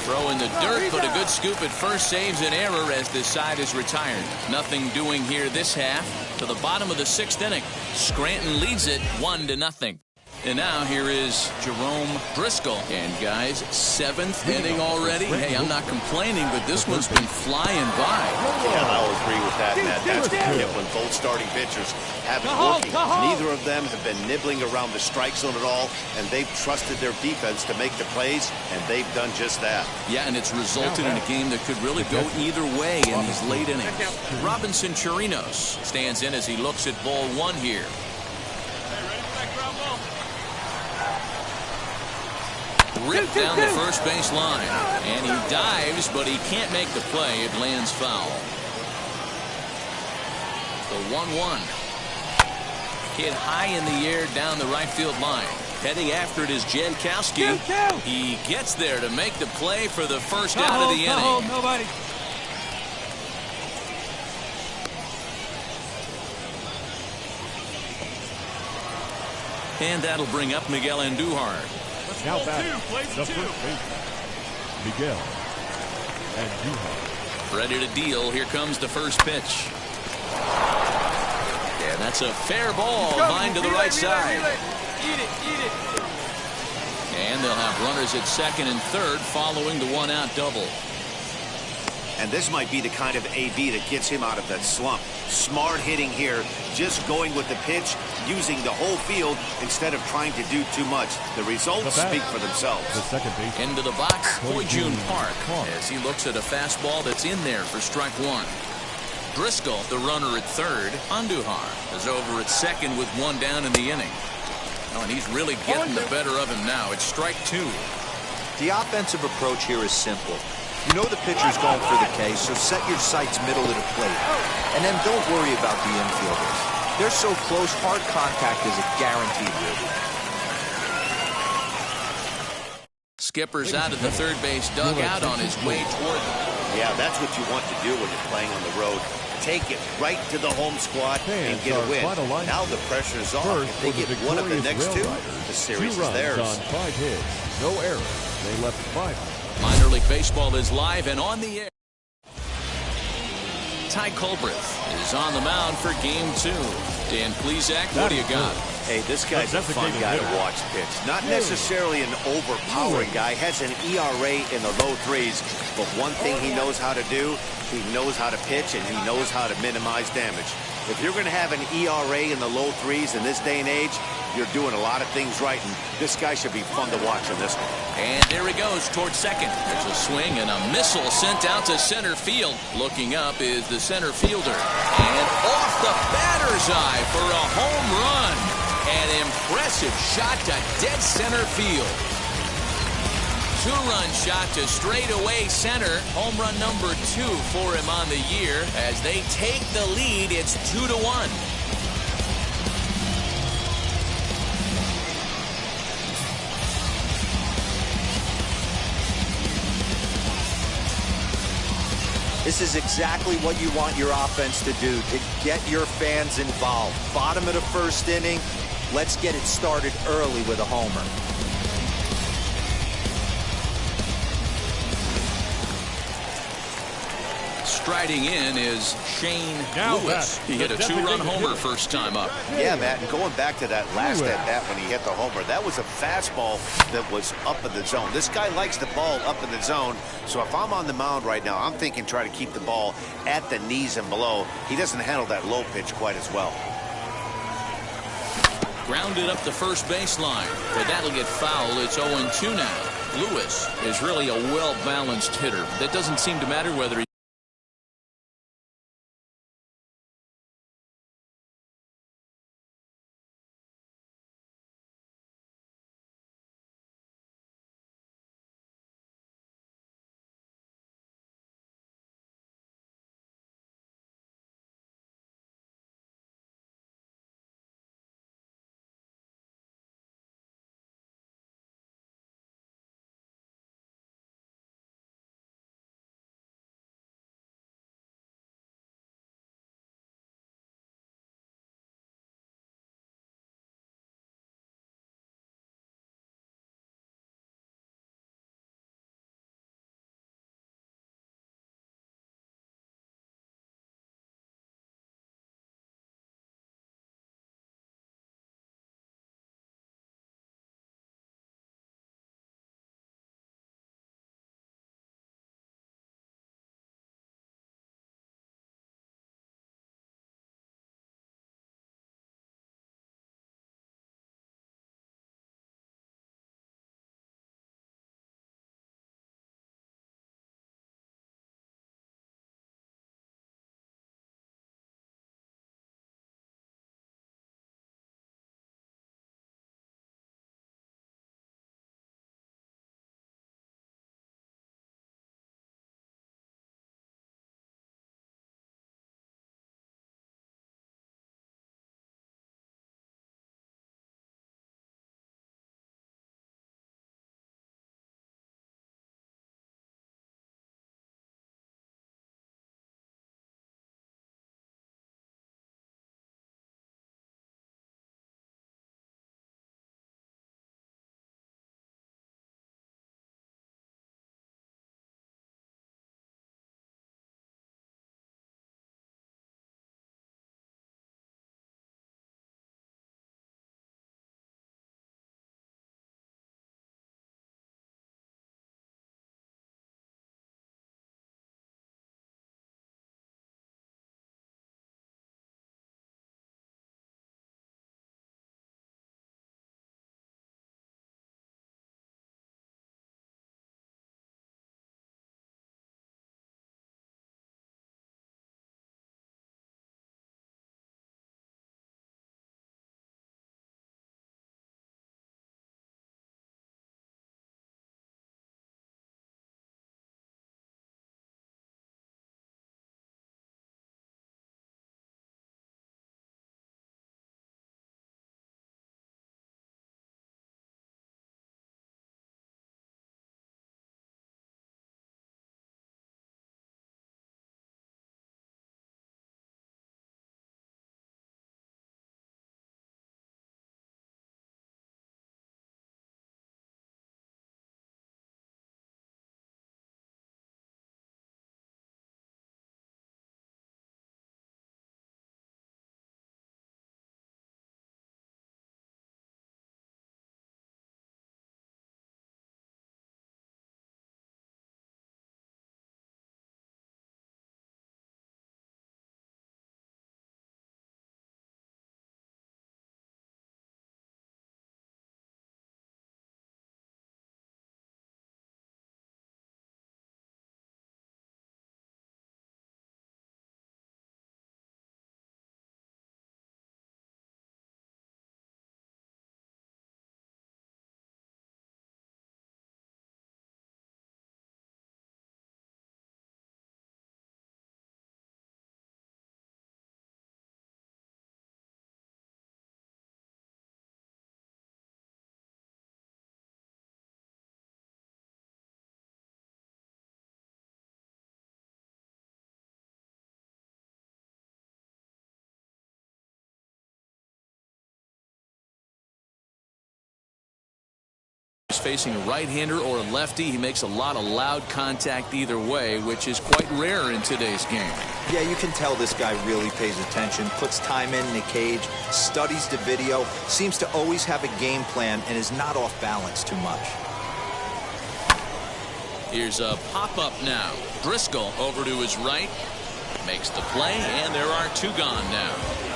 Throw in the dirt, but a good scoop at first saves an error as this side is retired. Nothing doing here this half. To the bottom of the 6th inning. Scranton leads it 1-0. And now here is Jerome Driscoll. And guys, 7th inning already. Hey, I'm not complaining, but this one's been flying by. Yeah, I'll agree with that, Matt. That's the hit when both starting pitchers have it working. Neither of them have been nibbling around the strike zone at all, and they've trusted their defense to make the plays, and they've done just that. Yeah, and it's resulted in a game that could really go either way in these late innings. Robinson Chirinos stands in as he looks at ball 1 here. Ripped down the first base line, and he dives, but he can't make the play. It lands foul. The 1-1 hit high in the air down the right field line. Heading after it is Jankowski. He gets there to make the play for the first out of the inning. Nobody. And that'll bring up Miguel Andujar. Now back, the first baseman, Miguel Andujar. Ready to deal. Here comes the first pitch. Yeah, that's a fair ball. Line to the right side. Eat it. And they'll have runners at second and third following the 1-out double. And this might be the kind of AB that gets him out of that slump. Smart hitting here, just going with the pitch, using the whole field instead of trying to do too much. The results speak for themselves. The second base. Into the box, Hoyjun Park, as he looks at a fastball that's in there for strike 1. Driscoll, the runner at third. Andujar is over at second with 1 down in the inning. Oh, and he's really getting the better of him now. It's strike 2. The offensive approach here is simple. You know the pitcher's going for the K, so set your sights middle of the plate. And then don't worry about the infielders. They're so close, hard contact is a guaranteed win. Skipper's out of the third base dugout on his way toward them. Yeah, that's what you want to do when you're playing on the road. Take it right to the home squad and get a win. Now the pressure's off. If they get one of the next 2, the series is theirs. On 5 hits, no errors. They left 5. Minor League Baseball is live and on the air. Ty Culbreth is on the mound for game 2. Dan Plesac, what do you got? Hey, this guy's a fun guy to watch pitch. Not necessarily an overpowering guy. Has an ERA in the low 3s. But one thing he knows how to do, he knows how to pitch, and he knows how to minimize damage. If you're going to have an ERA in the low 3s in this day and age, you're doing a lot of things right, and this guy should be fun to watch in this one. And there he goes towards second. There's a swing and a missile sent out to center field. Looking up is the center fielder. And off the batter's eye for a home run. An impressive shot to dead center field. 2-run shot to straightaway center. Home run number 2 for him on the year. As they take the lead, it's 2-1. This is exactly what you want your offense to do, to get your fans involved. Bottom of the first inning, let's get it started early with a homer. Striding in is Shane Lewis. He hit a 2-run homer first time up. Yeah, Matt, and going back to that last at-bat when he hit the homer, that was a fastball that was up in the zone. This guy likes the ball up in the zone, so if I'm on the mound right now, I'm thinking try to keep the ball at the knees and below. He doesn't handle that low pitch quite as well. Grounded up the first baseline, but that'll get fouled. It's 0-2 now. Lewis is really a well-balanced hitter. That doesn't seem to matter whether he is facing a right-hander or a lefty, he makes a lot of loud contact either way, which is quite rare in today's game. Yeah, you can tell this guy really pays attention, puts time in the cage, studies the video, seems to always have a game plan, and is not off balance too much. Here's a pop-up now. Driscoll over to his right, makes the play, and there are two gone now.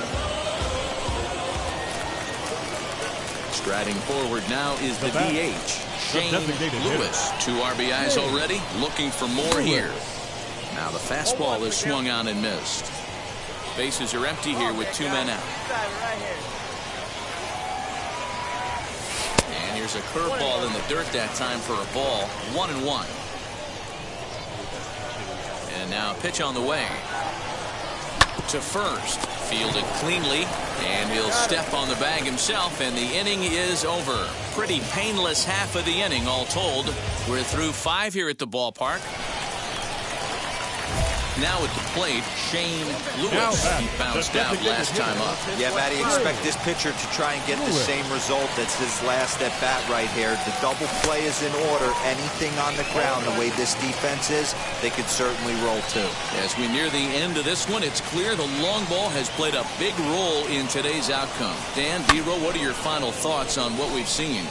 Striding forward now is the DH, Shane Lewis. 2 RBIs already, looking for more here. Now the fastball is swung on and missed. Bases are empty here with 2 men out. And here's a curveball in the dirt that time for a ball. 1-1. And now a pitch on the way. To first. Fielded cleanly. And he'll step on the bag himself. And the inning is over. Pretty painless half of the inning all told. We're through 5 here at the ballpark. Now at the plate, Shane Lewis. He bounced out last time up. Yeah, Matty, expect this pitcher to try and get the same result that's his last at bat right here. The double play is in order. Anything on the ground, the way this defense is, they could certainly roll too. As we near the end of this one, it's clear the long ball has played a big role in today's outcome. Dan, D-Row, what are your final thoughts on what we've seen?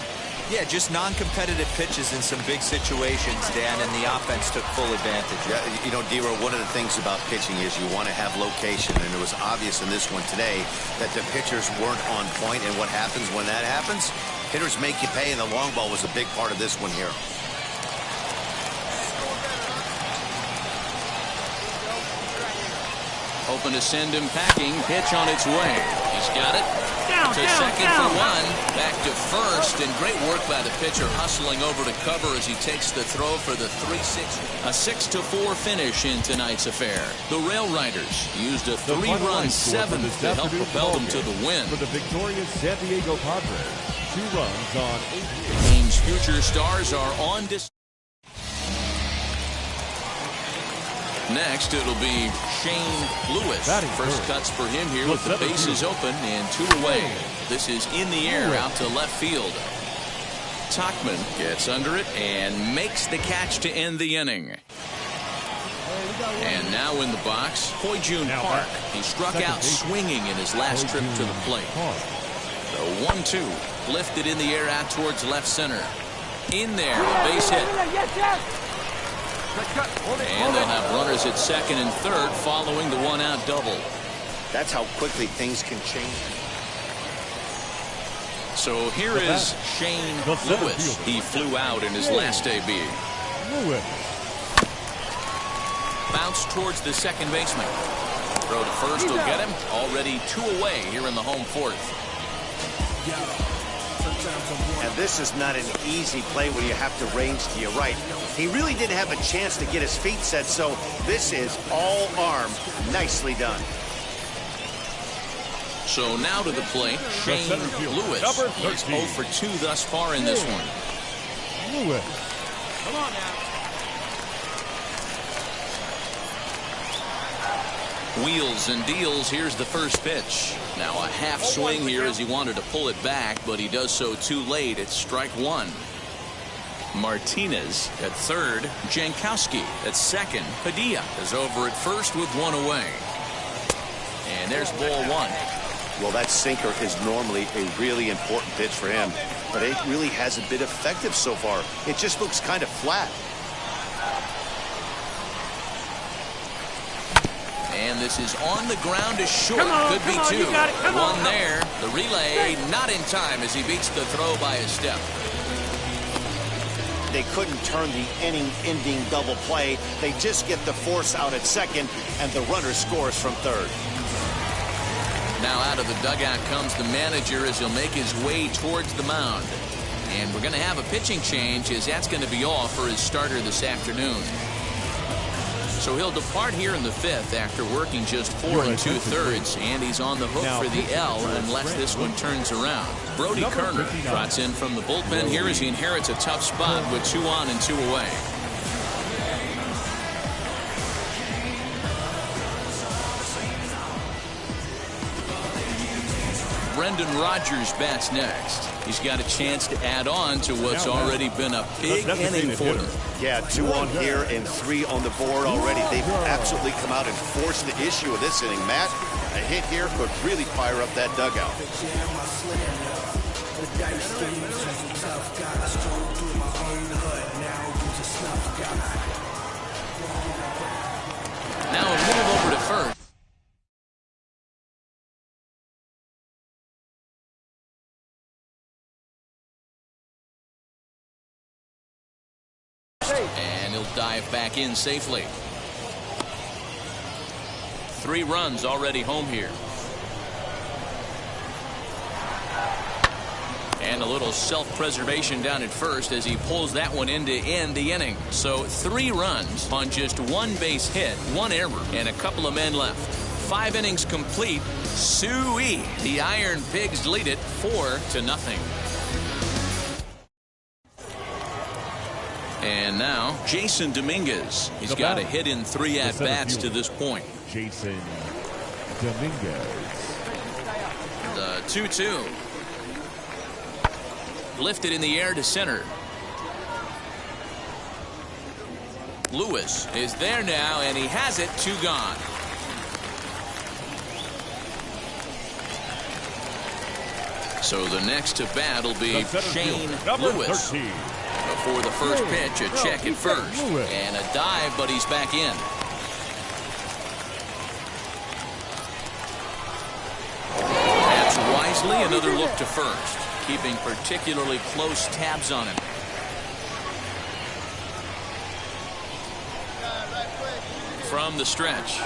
Yeah, just non-competitive pitches in some big situations, Dan, and the offense took full advantage. Yeah, you know, D-Row, one of the things about pitching is you want to have location, and it was obvious in this one today that the pitchers weren't on point, and what happens when that happens? Hitters make you pay, and the long ball was a big part of this one here. Hoping to send him packing. Pitch on its way. He's got it. To second for 1. Back to first. And great work by the pitcher hustling over to cover as he takes the throw for the 3-6. A 6-4 finish in tonight's affair. The Rail Riders used a 3-run 7th to help propel them to the win. For the victorious San Diego Padres, 2 runs on 8 hits. The team's future stars are on display. Next, it'll be Shane Lewis. First cuts for him here with the bases open and 2 away. This is in the air out to left field. Tachman gets under it and makes the catch to end the inning. And now in the box, Hoyjun Park. He struck out swinging in his last trip to the plate. The 1-2 lifted in the air out towards left center. In there, a base hit. And they'll have runners at second and third following the 1-out double. That's how quickly things can change. So here is Shane Lewis. He flew out in his last AB. Bounce towards the second baseman. Throw to first will get him. Already 2 away here in the home 4th. And this is not an easy play when you have to range to your right. He really didn't have a chance to get his feet set, so this is all arm. Nicely done. So now to the plate, Shane Lewis. He's 0 for 2 thus far in this one. Lewis. Come on now. Wheels and deals. Here's the first pitch. Now a half swing here as he wanted to pull it back, but he does so too late. It's strike 1. Martinez at third. Jankowski at second. Padilla is over at first with 1 away. And there's ball 1. Well, that sinker is normally a really important pitch for him, but it really hasn't been effective so far. It just looks kind of flat. And this is on the ground is short. Could be 2. 1 there. The relay not in time as he beats the throw by a step. They couldn't turn the inning-ending double play. They just get the force out at second, and the runner scores from third. Now out of the dugout comes the manager as he'll make his way towards the mound. And we're going to have a pitching change as that's going to be all for his starter this afternoon. So he'll depart here in the 5th after working just 4 2/3, and he's on the hook for the L unless this one turns around. Brody Kerner trots in from the bullpen here as he inherits a tough spot with 2 on and 2 away. Brendan Rodgers bats next. He's got a chance to add on to what's already been a big inning for him. Yeah, 2 on here and 3 on the board already. They've absolutely come out and forced the issue of this inning. Matt, a hit here could really fire up that dugout. Now a move over to first. And he'll dive back in safely. 3 runs already home here. And a little self-preservation down at first as he pulls that one in to end the inning. So 3 runs on just 1 base hit, 1 error, and a couple of men left. 5 innings complete. Suey. The Iron Pigs lead it 4-0. And now Jason Dominguez. He's got a hit in 3 at-bats to this point. Jason Dominguez. The 2-2. Lifted in the air to center. Lewis is there now, and he has it. 2 gone. So the next to bat will be Shane Lewis. 13. Before the first pitch, a check at first. And a dive, but he's back in. Perhaps wisely, another look to first. Keeping particularly close tabs on him. From the stretch.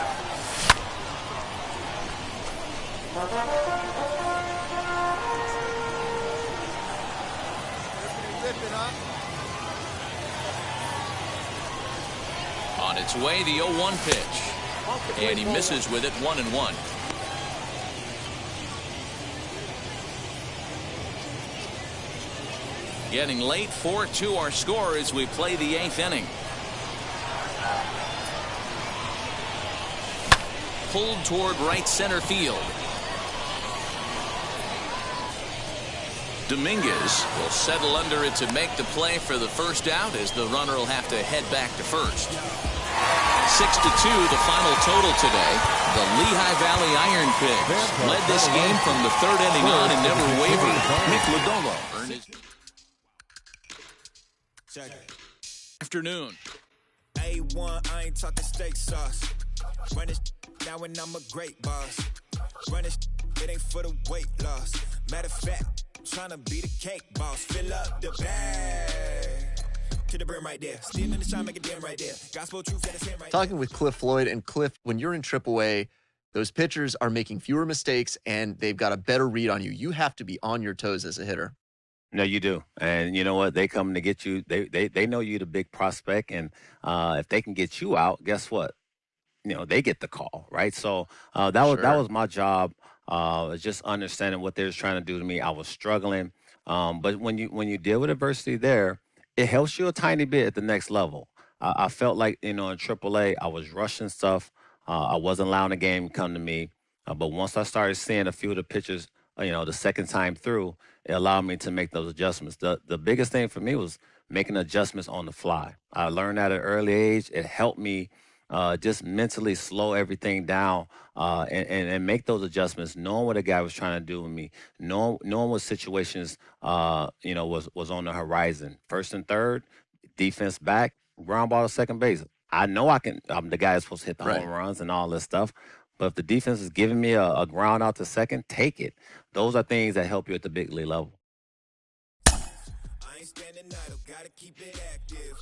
On its way, the 0-1 pitch. And he misses with it, 1-1. Getting late, 4-2 our score as we play the 8th inning. Pulled toward right center field. Dominguez will settle under it to make the play for the first out as the runner will have to head back to first. 6-2 the final total today. The Lehigh Valley Iron Pigs led this game from the 3rd inning on and never wavered. Nick Lodolo earned his afternoon. A1, I ain't talking steak sauce. Run this now and I'm a great boss. Run this, it ain't for the weight loss. Matter of fact, trying to be the cake boss. Fill up the bag to the brim right there. Steam in the shine, make it dim right there. Gospel truth at his hand right there. Talking with Cliff Floyd, and Cliff, when you're in AAA, those pitchers are making fewer mistakes and they've got a better read on you. You have to be on your toes as a hitter. No, you do. And you know what? They come to get you. They know you the big prospect. And if they can get you out, guess what? You know, they get the call, right? So that was my job, just understanding what they was trying to do to me. I was struggling. But when you deal with adversity there, it helps you a tiny bit at the next level. I felt like, in AAA, I was rushing stuff. I wasn't allowing the game to come to me. But once I started seeing a few of the pitches, the second time through, it allowed me to make those adjustments. The biggest thing for me was making adjustments on the fly. I learned at an early age. It helped me just mentally slow everything down and make those adjustments, knowing what a guy was trying to do with me, knowing what situations, was on the horizon. First and third, defense back, ground ball to second base. I know I'm the guy that's supposed to hit the home runs and all this stuff. But if the defense is giving me a ground out to second, take it. Those are things that help you at the big league level. I ain't standing idle, gotta keep it active.